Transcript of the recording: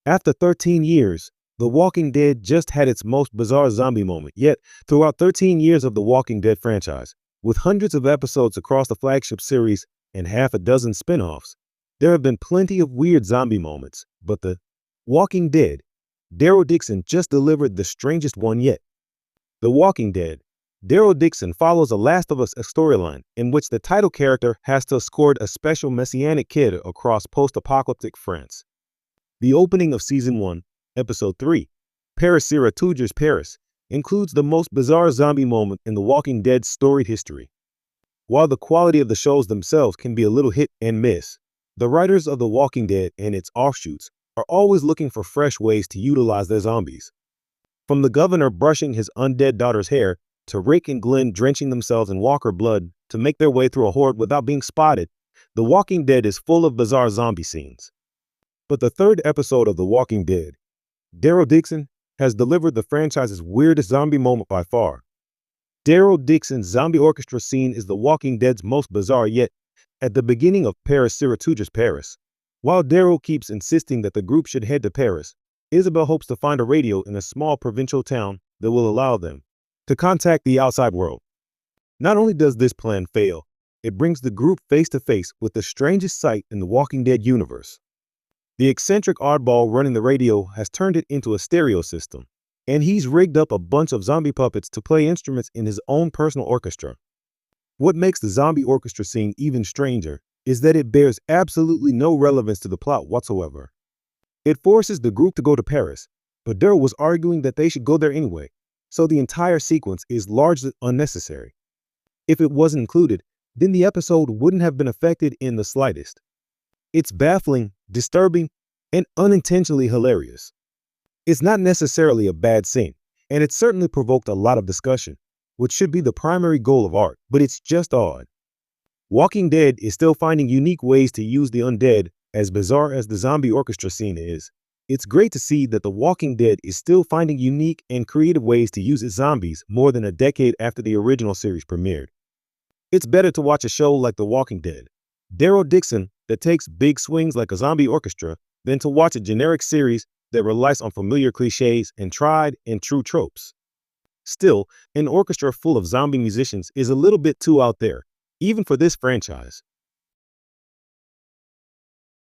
After 13 years, The Walking Dead just had its most bizarre zombie moment yet throughout 13 years of The Walking Dead franchise. With hundreds of episodes across the flagship series and half a dozen spin-offs, there have been plenty of weird zombie moments, but The Walking Dead, Daryl Dixon just delivered the strangest one yet. The Walking Dead, Daryl Dixon follows a Last of Us storyline in which the title character has to escort a special messianic kid across post-apocalyptic France. The opening of Season 1, Episode 3, Paris Sierra Tudor's Paris, includes the most bizarre zombie moment in The Walking Dead's storied history. While the quality of the shows themselves can be a little hit and miss, the writers of The Walking Dead and its offshoots are always looking for fresh ways to utilize their zombies. From the governor brushing his undead daughter's hair, to Rick and Glenn drenching themselves in Walker blood to make their way through a horde without being spotted, The Walking Dead is full of bizarre zombie scenes. But the third episode of The Walking Dead, Daryl Dixon, has delivered the franchise's weirdest zombie moment by far. Daryl Dixon's zombie orchestra scene is The Walking Dead's most bizarre yet. At the beginning of Paris Sierra Tudor's Paris, while Daryl keeps insisting that the group should head to Paris, Isabel hopes to find a radio in a small provincial town that will allow them to contact the outside world. Not only does this plan fail, it brings the group face to face with the strangest sight in the Walking Dead universe. The eccentric oddball running the radio has turned it into a stereo system, and he's rigged up a bunch of zombie puppets to play instruments in his own personal orchestra. What makes the zombie orchestra scene even stranger is that it bears absolutely no relevance to the plot whatsoever. It forces the group to go to Paris, but Daryl was arguing that they should go there anyway, so the entire sequence is largely unnecessary. If it wasn't included, then the episode wouldn't have been affected in the slightest. It's baffling, disturbing, and unintentionally hilarious. It's not necessarily a bad scene, and it certainly provoked a lot of discussion, which should be the primary goal of art, but it's just odd. Walking Dead is still finding unique ways to use the undead, as bizarre as the zombie orchestra scene is. It's great to see that The Walking Dead is still finding unique and creative ways to use its zombies more than a decade after the original series premiered. It's better to watch a show like The Walking Dead, Daryl Dixon, that takes big swings like a zombie orchestra, than to watch a generic series that relies on familiar cliches and tried and true tropes. Still, an orchestra full of zombie musicians is a little bit too out there, even for this franchise.